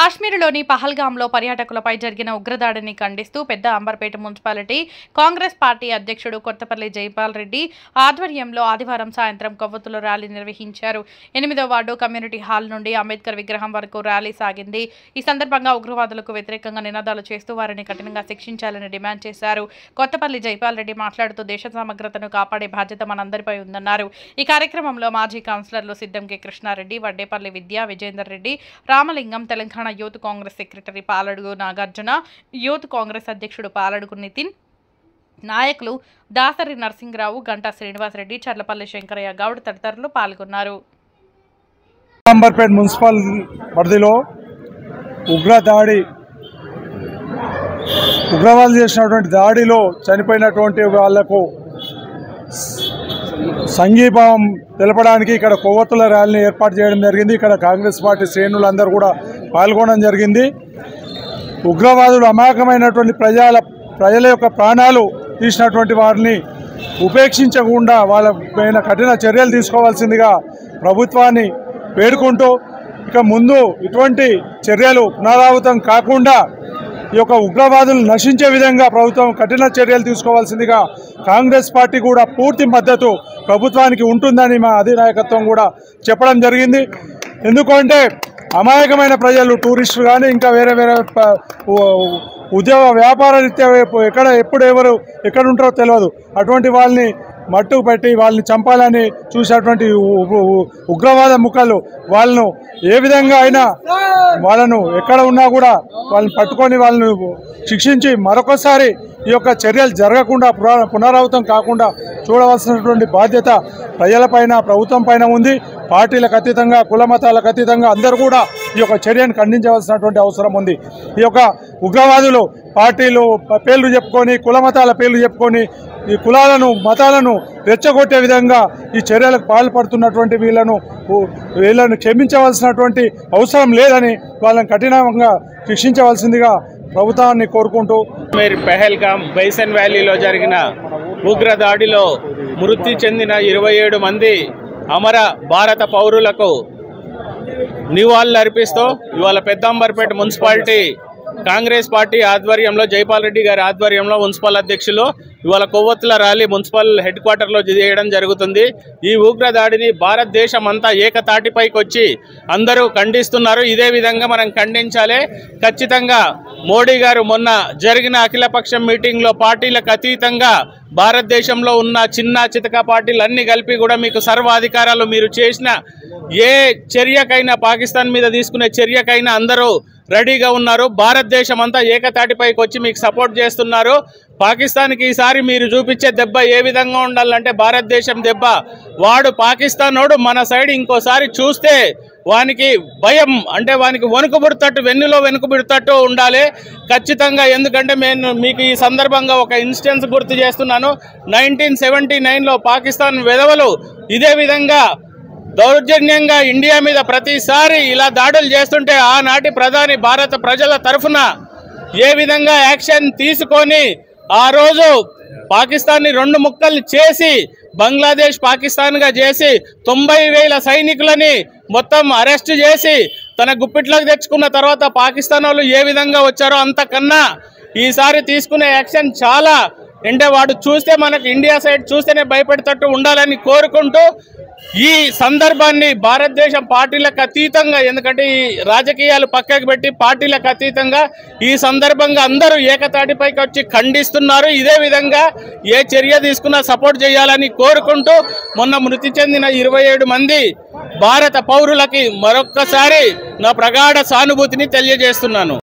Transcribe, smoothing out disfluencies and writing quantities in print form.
కాశ్మీర్లోని పహల్గాంలో పర్యాటకులపై జరిగిన ఉగ్రదాడిని ఖండిస్తూ పెద్ద అంబర్పేట మున్సిపాలిటీ కాంగ్రెస్ పార్టీ అధ్యక్షుడు కొత్తపల్లి జైపాల్ రెడ్డి ఆధ్వర్యంలో ఆదివారం సాయంత్రం కొవ్వొత్తుల ర్యాలీ నిర్వహించారు. 8వ వార్డు కమ్యూనిటీ హాల్ నుండి అంబేద్కర్ విగ్రహం వరకు ర్యాలీ సాగింది. ఈ సందర్భంగా ఉగ్రవాదులకు వ్యతిరేకంగా నినాదాలు చేస్తూ వారిని కఠినంగా శిక్షించాలని డిమాండ్ చేశారు. కొత్తపల్లి జైపాల్ రెడ్డి మాట్లాడుతూ దేశ సమగ్రతను కాపాడే బాధ్యత మనందరిపై ఉందన్నారు. ఈ కార్యక్రమంలో మాజీ కౌన్సిలర్లు సిద్ధం కె కృష్ణారెడ్డి, వడ్డేపల్లి విద్యా, Vijender Reddy, Ramalingam, Telangana youth Congress secretary Paladugu Nagarjuna, youth Congress అధ్యక్షుడు పాలడుగు నితిన్, నాయకులు దాసరి నరసింగరావు, గంటా శ్రీనివాసరెడ్డి, చర్లపల్లి శంకరయ్య గౌడ్ తదితరులు పాల్గొన్నారు. అంబర్పేట మున్సిపల్ పరిధిలో ఉగ్రవాదులు చేసినటువంటి దాడిలో చనిపోయినటువంటి వాళ్లకు సంఘీభావం తెలపడానికి ఇక్కడ కొవ్వొత్తుల ర్యాలీని ఏర్పాటు చేయడం జరిగింది. ఇక్కడ కాంగ్రెస్ పార్టీ శ్రేణులందరూ కూడా పాల్గొనడం జరిగింది. ఉగ్రవాదులు అమాయకమైనటువంటి ప్రజల యొక్క ప్రాణాలు తీసినటువంటి వారిని ఉపేక్షించకుండా వాళ్ళపైన కఠిన చర్యలు తీసుకోవాల్సిందిగా ప్రభుత్వాన్ని వేడుకుంటూ ఇక ముందు ఇటువంటి చర్యలు పునరావృతం కాకుండా ఈ యొక్క ఉగ్రవాదులు నశించే విధంగా ప్రభుత్వం కఠిన చర్యలు తీసుకోవాల్సిందిగా కాంగ్రెస్ పార్టీ కూడా పూర్తి మద్దతు ప్రభుత్వానికి ఉంటుందని మా అధినాయకత్వం కూడా చెప్పడం జరిగింది. ఎందుకంటే అమాయకమైన ప్రజలు, టూరిస్టులు కానీ ఇంకా వేరే ఉద్యోగ వ్యాపార రీత్యా ఎక్కడ ఉంటారో తెలియదు. అటువంటి వాళ్ళని మట్టుకు పెట్టి వాళ్ళని చంపాలని చూసేటువంటి ఉగ్రవాద ముఖాలు వాళ్ళను ఏ విధంగా అయినా వాళ్ళను ఎక్కడ ఉన్నా కూడా వాళ్ళని పట్టుకొని వాళ్ళను శిక్షించి మరొకసారి ఈ యొక్క చర్యలు జరగకుండా పునరావృతం కాకుండా చూడవలసినటువంటి బాధ్యత ప్రజలపైన, ప్రభుత్వం పైన ఉంది. పార్టీలకు అతీతంగా, కుల మతాలకు అతీతంగా అందరూ కూడా ఈ యొక్క చర్యను ఖండించవలసినటువంటి అవసరం ఉంది. ఈ యొక్క ఉగ్రవాదులు పార్టీలు పేర్లు చెప్పుకొని, కుల మతాల పేర్లు చెప్పుకొని ఈ కులాలను, మతాలను రెచ్చగొట్టే విధంగా ఈ చర్యలకు పాల్పడుతున్నటువంటి వీళ్ళను క్షమించవలసినటువంటి అవసరం లేదని వాళ్ళని కఠినంగా శిక్షించవలసిందిగా ప్రభుత్వాన్ని కోరుకుంటూ పహల్గాం బైసన్ వ్యాలీలో జరిగిన ఉగ్రదాడిలో మృతి చెందిన 27 మంది అమర భారత పౌరులకు నివాళులు అర్పిస్తూ ఇవాళ పెద్ద అంబర్పేట మున్సిపాలిటీ కాంగ్రెస్ పార్టీ ఆధ్వర్యంలో, జైపాల్ రెడ్డి గారి ఆధ్వర్యంలో మున్సిపల్ అధ్యక్షులు ఇవాళ కొవ్వొత్తుల ర్యాలీ మున్సిపల్ హెడ్ క్వార్టర్లో చేయడం జరుగుతుంది. ఈ ఉగ్రదాడిని భారతదేశం అంతా ఏకతాటిపైకి వచ్చి అందరూ ఖండిస్తున్నారు. ఇదే విధంగా మనం ఖండించాలి. ఖచ్చితంగా మోడీ గారు మొన్న జరిగిన అఖిలపక్షం మీటింగ్లో పార్టీలకు అతీతంగా భారతదేశంలో ఉన్న చిన్న చితక పార్టీలన్నీ కలిపి కూడా మీకు సర్వాధికారాలు, మీరు చేసిన ఏ చర్యకైనా, పాకిస్తాన్ మీద తీసుకునే చర్యకైనా అందరూ రెడీగా ఉన్నారు. భారతదేశం అంతా ఏకతాటిపైకి వచ్చి మీకు సపోర్ట్ చేస్తున్నారు. పాకిస్తాన్కి ఈసారి మీరు చూపించే దెబ్బ ఏ విధంగా ఉండాలంటే భారతదేశం దెబ్బ. వాడు పాకిస్తానోడు మన సైడ్ ఇంకోసారి చూస్తే వానికి భయం, అంటే వానికి వణుకుబుడుతట్టు, వెన్నులో వెనుకబుడుతట్టు ఉండాలి ఖచ్చితంగా. ఎందుకంటే నేను మీకు ఈ సందర్భంగా ఒక ఇన్స్టెన్స్ గుర్తు చేస్తున్నాను. 1979లో పాకిస్తాన్ వెధవలు ఇదే విధంగా దౌర్జన్యంగా ఇండియా మీద ప్రతిసారి ఇలా దాడులు చేస్తుంటే ఆనాటి ప్రధాని భారత ప్రజల తరఫున ఏ విధంగా యాక్షన్ తీసుకొని ఆ రోజు పాకిస్తాన్ని 2 ముక్కలు చేసి బంగ్లాదేశ్ పాకిస్తాన్గా చేసి 90,000 సైనికులని మొత్తం అరెస్ట్ చేసి తన గుప్పిట్లోకి తెచ్చుకున్న తర్వాత పాకిస్తాన్ వాళ్ళు ఏ విధంగా వచ్చారో అంతకన్నా ఈసారి తీసుకునే యాక్షన్ చాలా, అంటే వాడు చూస్తే మనకు ఇండియా సైడ్ చూస్తేనే భయపెడతట్టు ఉండాలని కోరుకుంటూ ఈ సందర్భాన్ని భారతదేశం పార్టీలకు అతీతంగా, ఎందుకంటే ఈ రాజకీయాలు పక్కకు పెట్టి పార్టీలకు అతీతంగా ఈ సందర్భంగా అందరూ ఏకతాటిపైకి వచ్చి ఖండిస్తున్నారు. ఇదే విధంగా ఏ చర్య తీసుకున్నా సపోర్ట్ చేయాలని కోరుకుంటూ మొన్న మృతి చెందిన 27 మంది భారత పౌరులకి మరొక్కసారి నా ప్రగాఢ సానుభూతిని తెలియజేస్తున్నాను.